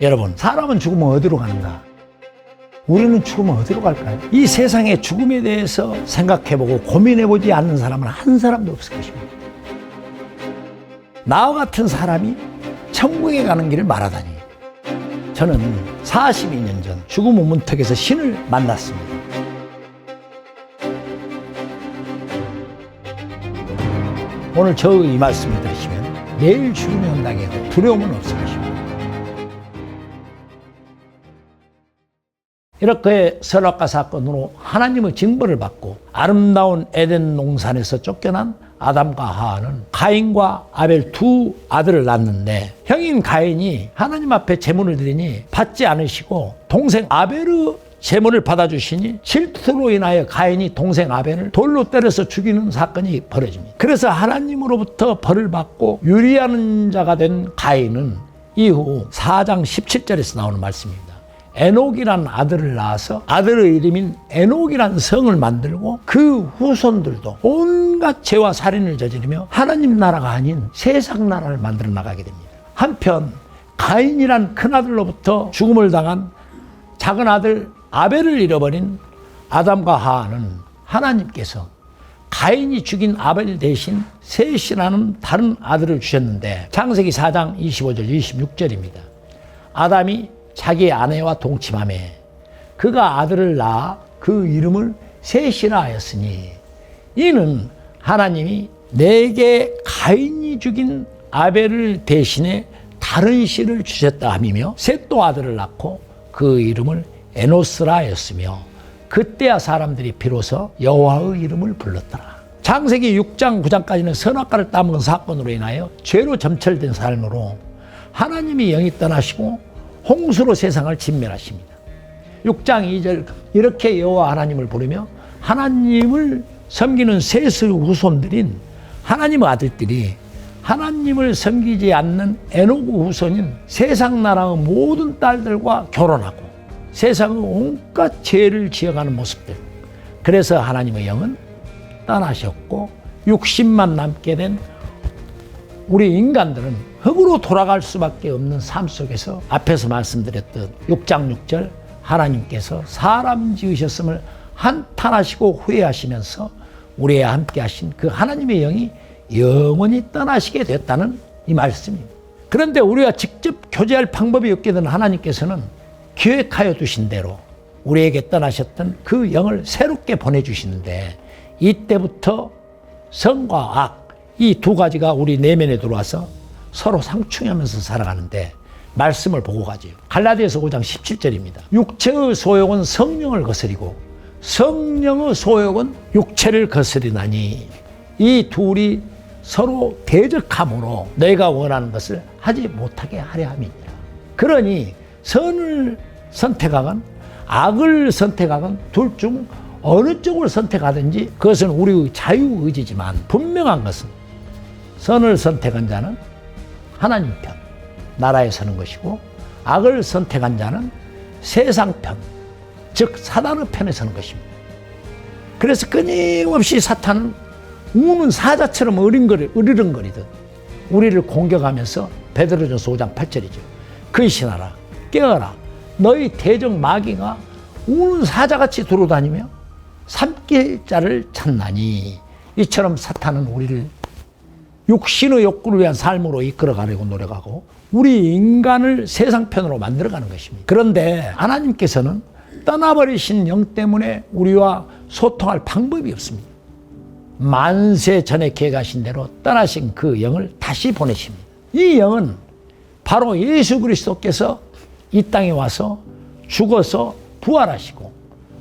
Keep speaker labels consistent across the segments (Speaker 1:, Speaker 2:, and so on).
Speaker 1: 여러분, 사람은 죽으면 어디로 가는가? 우리는 죽으면 어디로 갈까요? 이 세상의 죽음에 대해서 생각해보고 고민해보지 않는 사람은 한 사람도 없을 것입니다. 나와 같은 사람이 천국에 가는 길을 말하다니. 저는 42년 전 죽음의 문턱에서 신을 만났습니다. 오늘 저의 이 말씀을 들으시면 내일 죽음이 온다고 해도 두려움은 없을 것입니다. 이렇게 선악과 사건으로 하나님의 징벌을 받고 아름다운 에덴 동산에서 쫓겨난 아담과 하와는 가인과 아벨 두 아들을 낳았는데, 형인 가인이 하나님 앞에 제물을 드리니 받지 않으시고 동생 아벨의 제물을 받아주시니 질투로 인하여 가인이 동생 아벨을 돌로 때려서 죽이는 사건이 벌어집니다. 그래서 하나님으로부터 벌을 받고 유리하는 자가 된 가인은 이후 4장 17절에서 나오는 말씀입니다. 에녹이라는 아들을 낳아서 아들의 이름인 에녹이라는 성을 만들고 그 후손들도 온갖 죄와 살인을 저지르며 하나님 나라가 아닌 세상 나라를 만들어 나가게 됩니다. 한편 가인이란 큰아들로부터 죽음을 당한 작은 아들 아벨을 잃어버린 아담과 하와는 하나님께서 가인이 죽인 아벨 대신 셋이라는 다른 아들을 주셨는데, 창세기 4장 25절 26절입니다. 아담이 자기 아내와 동침하매 그가 아들을 낳아 그 이름을 셋이라 하였으니, 이는 하나님이 내게 가인이 죽인 아벨을 대신해 다른 씨를 주셨다 함이며 셋도 아들을 낳고 그 이름을 에노스라 하였으며 그때야 사람들이 비로소 여호와의 이름을 불렀더라. 창세기 6장 9장까지는 선악과를 따먹은 사건으로 인하여 죄로 점철된 삶으로 하나님이 영이 떠나시고 홍수로 세상을 진멸하십니다. 6장 2절 이렇게 여호와 하나님을 부르며 하나님을 섬기는 셋의 후손들인 하나님의 아들들이 하나님을 섬기지 않는 에녹의 후손인 세상 나라의 모든 딸들과 결혼하고 세상의 온갖 죄를 지어가는 모습들. 그래서 하나님의 영은 떠나셨고 육신만 남게 된 우리 인간들은 흙으로 돌아갈 수밖에 없는 삶 속에서 앞에서 말씀드렸던 6장 6절 하나님께서 사람 지으셨음을 한탄하시고 후회하시면서 우리와 함께 하신 그 하나님의 영이 영원히 떠나시게 됐다는 이 말씀입니다. 그런데 우리가 직접 교제할 방법이 없게 된 하나님께서는 계획하여 두신 대로 우리에게 떠나셨던 그 영을 새롭게 보내주시는데, 이때부터 성과 악 이 두 가지가 우리 내면에 들어와서 서로 상충하면서 살아가는데 말씀을 보고 가지요. 갈라디아서 5장 17절입니다. 육체의 소욕은 성령을 거스리고 성령의 소욕은 육체를 거스리나니 이 둘이 서로 대적함으로 너희가 원하는 것을 하지 못하게 하려 함이니라. 그러니 선을 선택하건 악을 선택하건 둘 중 어느 쪽을 선택하든지 그것은 우리의 자유의지지만, 분명한 것은 선을 선택한 자는 하나님 편, 나라에 서는 것이고, 악을 선택한 자는 세상 편, 즉 사단의 편에 서는 것입니다. 그래서 끊임없이 사탄은 우는 사자처럼 으르렁거리듯 우리를 공격하면서, 베드로전서 5장 8절이죠. 근신하라, 깨어라, 너희 대적 마귀가 우는 사자같이 돌아다니며 삼킬 자를 찾나니. 이처럼 사탄은 우리를 육신의 욕구를 위한 삶으로 이끌어가려고 노력하고 우리 인간을 세상 편으로 만들어가는 것입니다. 그런데 하나님께서는 떠나버리신 영 때문에 우리와 소통할 방법이 없습니다. 만세 전에 계획하신 대로 떠나신 그 영을 다시 보내십니다. 이 영은 바로 예수 그리스도께서 이 땅에 와서 죽어서 부활하시고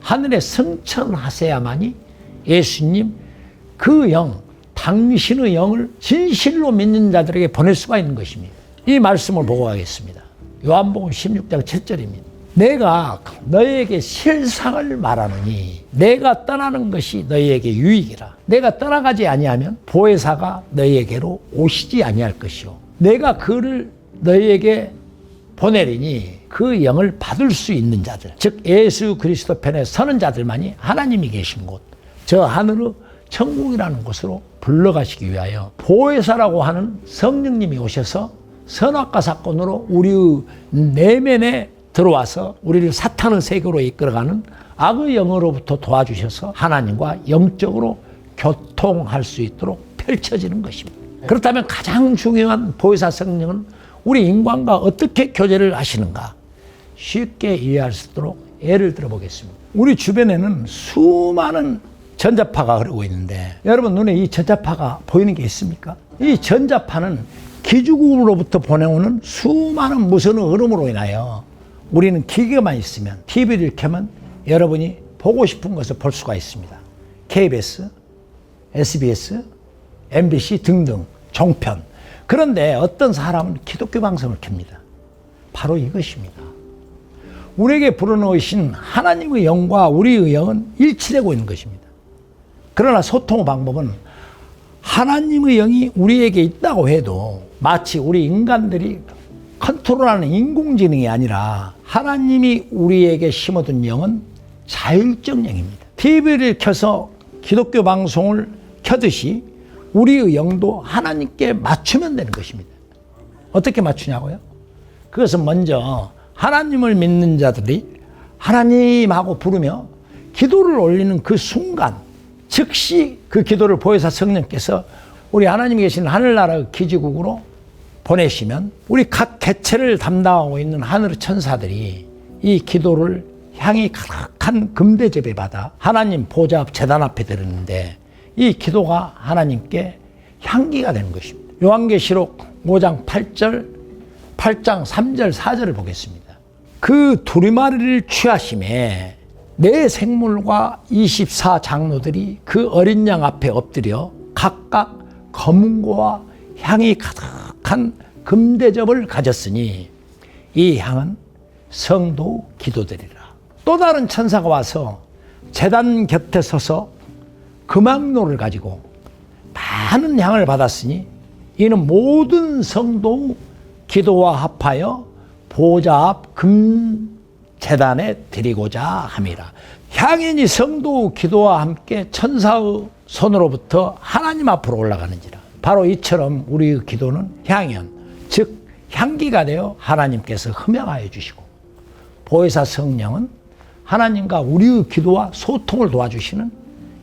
Speaker 1: 하늘에 승천하셔야만이 예수님 그 영, 당신의 영을 진실로 믿는 자들에게 보낼 수가 있는 것입니다. 이 말씀을 보고 가겠습니다. 요한복음 16장 7절입니다. 내가 너희에게 실상을 말하노니 내가 떠나는 것이 너희에게 유익이라. 내가 떠나가지 아니하면 보혜사가 너희에게로 오시지 아니할 것이요 내가 그를 너희에게 보내리니 그 영을 받을 수 있는 자들, 즉 예수 그리스도 편에 서는 자들만이 하나님이 계신 곳, 저 하늘의 천국이라는 곳으로 불러가시기 위하여 보혜사라고 하는 성령님이 오셔서 선악과 사건으로 우리의 내면에 들어와서 우리를 사탄의 세계로 이끌어가는 악의 영으로부터 도와주셔서 하나님과 영적으로 교통할 수 있도록 펼쳐지는 것입니다. 그렇다면 가장 중요한 보혜사 성령은 우리 인간과 어떻게 교제를 하시는가 쉽게 이해할 수 있도록 예를 들어보겠습니다. 우리 주변에는 수많은 전자파가 흐르고 있는데 여러분 눈에 이 전자파가 보이는 게 있습니까? 이 전자파는 기주국으로부터 보내오는 수많은 무선의 흐름으로 인하여 우리는 기계만 있으면 TV를 켜면 여러분이 보고 싶은 것을 볼 수가 있습니다. KBS, SBS, MBC 등등 종편. 그런데 어떤 사람은 기독교 방송을 켭니다. 바로 이것입니다. 우리에게 불어넣으신 하나님의 영과 우리의 영은 일치되고 있는 것입니다. 그러나 소통의 방법은 하나님의 영이 우리에게 있다고 해도 마치 우리 인간들이 컨트롤하는 인공지능이 아니라 하나님이 우리에게 심어둔 영은 자율적 영입니다. TV를 켜서 기독교 방송을 켜듯이 우리의 영도 하나님께 맞추면 되는 것입니다. 어떻게 맞추냐고요? 그것은 먼저 하나님을 믿는 자들이 하나님하고 부르며 기도를 올리는 그 순간 즉시 그 기도를 보혜사 성령께서 우리 하나님이 계신 하늘나라의 기지국으로 보내시면 우리 각 개체를 담당하고 있는 하늘의 천사들이 이 기도를 향이 가득한 금대접에 받아 하나님 보좌 앞 제단 앞에 드리는데 이 기도가 하나님께 향기가 되는 것입니다. 요한계시록 5장 8절, 8장 3절, 4절을 보겠습니다. 그 두리마리를 취하심에 네 생물과 24장로들이 그 어린 양 앞에 엎드려 각각 검은고와 향이 가득한 금대접을 가졌으니 이 향은 성도 기도드리라. 또 다른 천사가 와서 제단 곁에 서서 금황로를 가지고 많은 향을 받았으니 이는 모든 성도 기도와 합하여 보좌 앞 금제단에 드리고자 함이라. 향연이 성도 기도와 함께 천사의 손으로부터 하나님 앞으로 올라가는지라. 바로 이처럼 우리의 기도는 향연, 즉 향기가 되어 하나님께서 흠양하여 주시고 보혜사 성령은 하나님과 우리의 기도와 소통을 도와주시는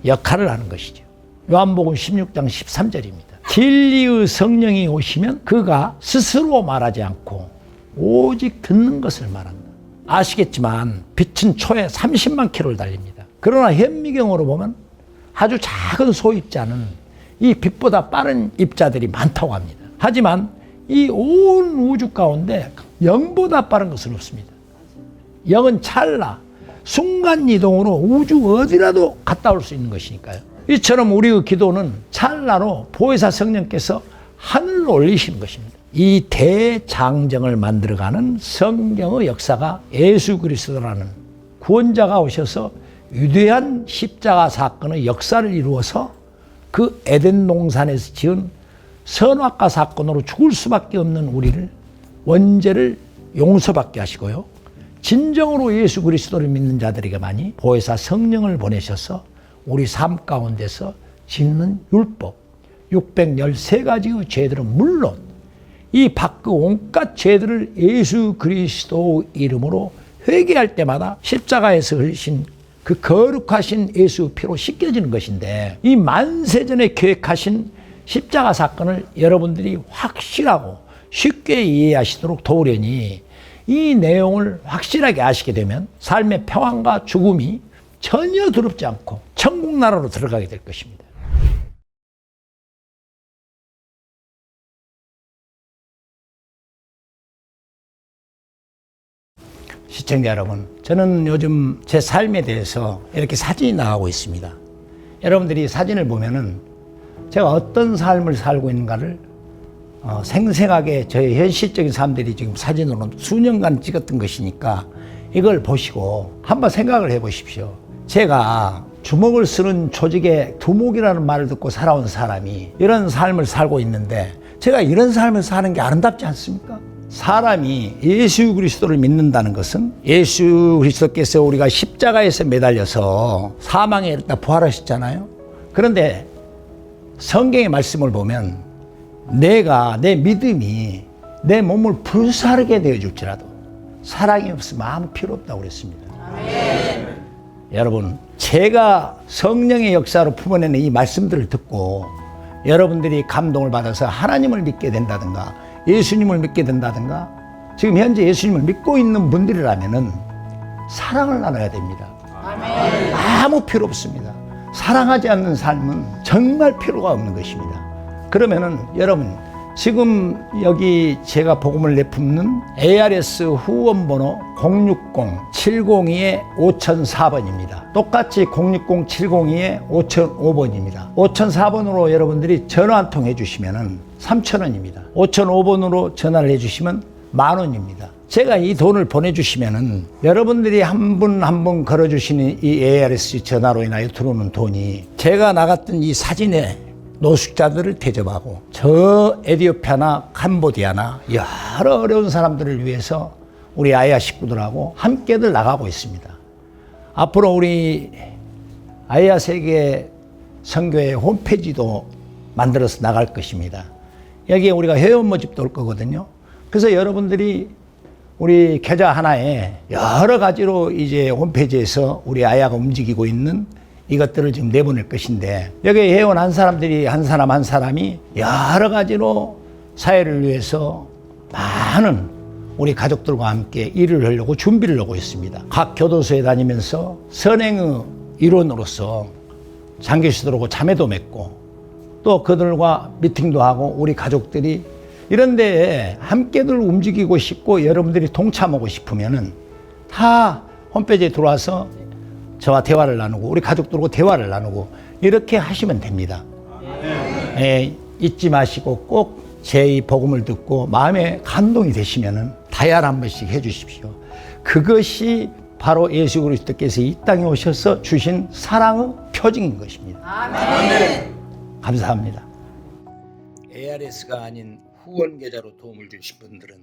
Speaker 1: 역할을 하는 것이죠. 요한복음 16장 13절입니다. 진리의 성령이 오시면 그가 스스로 말하지 않고 오직 듣는 것을 말한다. 아시겠지만 빛은 초에 30만 킬로를 달립니다. 그러나 현미경으로 보면 아주 작은 소입자는 이 빛보다 빠른 입자들이 많다고 합니다. 하지만 이 온 우주 가운데 영보다 빠른 것은 없습니다. 영은 찰나, 순간이동으로 우주 어디라도 갔다 올 수 있는 것이니까요. 이처럼 우리의 기도는 찰나로 보혜사 성령께서 하늘로 올리시는 것입니다. 이 대장정을 만들어가는 성경의 역사가 예수 그리스도라는 구원자가 오셔서 위대한 십자가 사건의 역사를 이루어서 그 에덴 동산에서 지은 선악과 사건으로 죽을 수밖에 없는 우리를 원죄를 용서받게 하시고요. 진정으로 예수 그리스도를 믿는 자들에게만이 보혜사 성령을 보내셔서 우리 삶 가운데서 짓는 율법 613가지의 죄들은 물론 이 밖의 온갖 죄들을 예수 그리스도 이름으로 회개할 때마다 십자가에서 흘리신 그 거룩하신 예수 피로 씻겨지는 것인데 이 만세전에 계획하신 십자가 사건을 여러분들이 확실하고 쉽게 이해하시도록 도우려니 이 내용을 확실하게 아시게 되면 삶의 평안과 죽음이 전혀 두렵지 않고 천국 나라로 들어가게 될 것입니다. 시청자 여러분, 저는 요즘 제 삶에 대해서 이렇게 사진이 나가고 있습니다. 여러분들이 사진을 보면은 제가 어떤 삶을 살고 있는가를 생생하게 저의 현실적인 삶들이 지금 사진으로 수년간 찍었던 것이니까 이걸 보시고 한번 생각을 해 보십시오. 제가 주먹을 쓰는 조직의 두목이라는 말을 듣고 살아온 사람이 이런 삶을 살고 있는데 제가 이런 삶을 사는 게 아름답지 않습니까? 사람이 예수 그리스도를 믿는다는 것은 예수 그리스도께서 우리가 십자가에서 매달려서 사망에 이르다 부활하셨잖아요. 그런데 성경의 말씀을 보면 내 믿음이 내 몸을 불사르게 되어줄지라도 사랑이 없으면 아무 필요 없다고 그랬습니다. 아멘. 여러분, 제가 성령의 역사로 품어내는 이 말씀들을 듣고 여러분들이 감동을 받아서 하나님을 믿게 된다든가 예수님을 믿게 된다든가 지금 현재 예수님을 믿고 있는 분들이라면은 사랑을 나눠야 됩니다. 아멘. 아무 필요 없습니다. 사랑하지 않는 삶은 정말 필요가 없는 것입니다. 그러면은 여러분, 지금 여기 제가 복음을 내품는 ARS 후원번호 060-702-5004번입니다. 똑같이 060-702-5005번입니다. 5004번으로 여러분들이 전화 한 통 해주시면 3,000원입니다. 5005번으로 전화를 해주시면 10,000원입니다. 제가 이 돈을 보내주시면은 여러분들이 한 분 한 분 걸어주시는 이 ARS 전화로 인하여 들어오는 돈이 제가 나갔던 이 사진에 노숙자들을 대접하고 저 에티오피아나 캄보디아나 여러 어려운 사람들을 위해서 우리 아이아 식구들하고 함께들 나가고 있습니다. 앞으로 우리 아이아 세계 선교회 홈페이지도 만들어서 나갈 것입니다. 여기에 우리가 회원 모집도 올 거거든요. 그래서 여러분들이 우리 계좌 하나에 여러 가지로 이제 홈페이지에서 우리 아이아가 움직이고 있는 이것들을 지금 내보낼 것인데 여기에 회원한 사람들이 한 사람 한 사람이 여러 가지로 사회를 위해서 많은 우리 가족들과 함께 일을 하려고 준비를 하고 있습니다. 각 교도소에 다니면서 선행의 일원으로서 장교수들하고 자매도 맺고 또 그들과 미팅도 하고 우리 가족들이 이런 데에 함께들 움직이고 싶고 여러분들이 동참하고 싶으면은 다 홈페이지에 들어와서 저와 대화를 나누고 우리 가족들하고 대화를 나누고 이렇게 하시면 됩니다. 잊지 마시고 꼭 제 이 복음을 듣고 마음에 감동이 되시면은 다이아를 한 번씩 해주십시오. 그것이 바로 예수 그리스도께서 이 땅에 오셔서 주신 사랑의 표징인 것입니다. 아멘. 감사합니다. ARS가 아닌 후원 계좌로 도움을 주신 분들은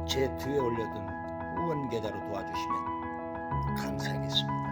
Speaker 1: 제 뒤에 올려둔 후원 계좌로 도와주시면 감사하겠습니다.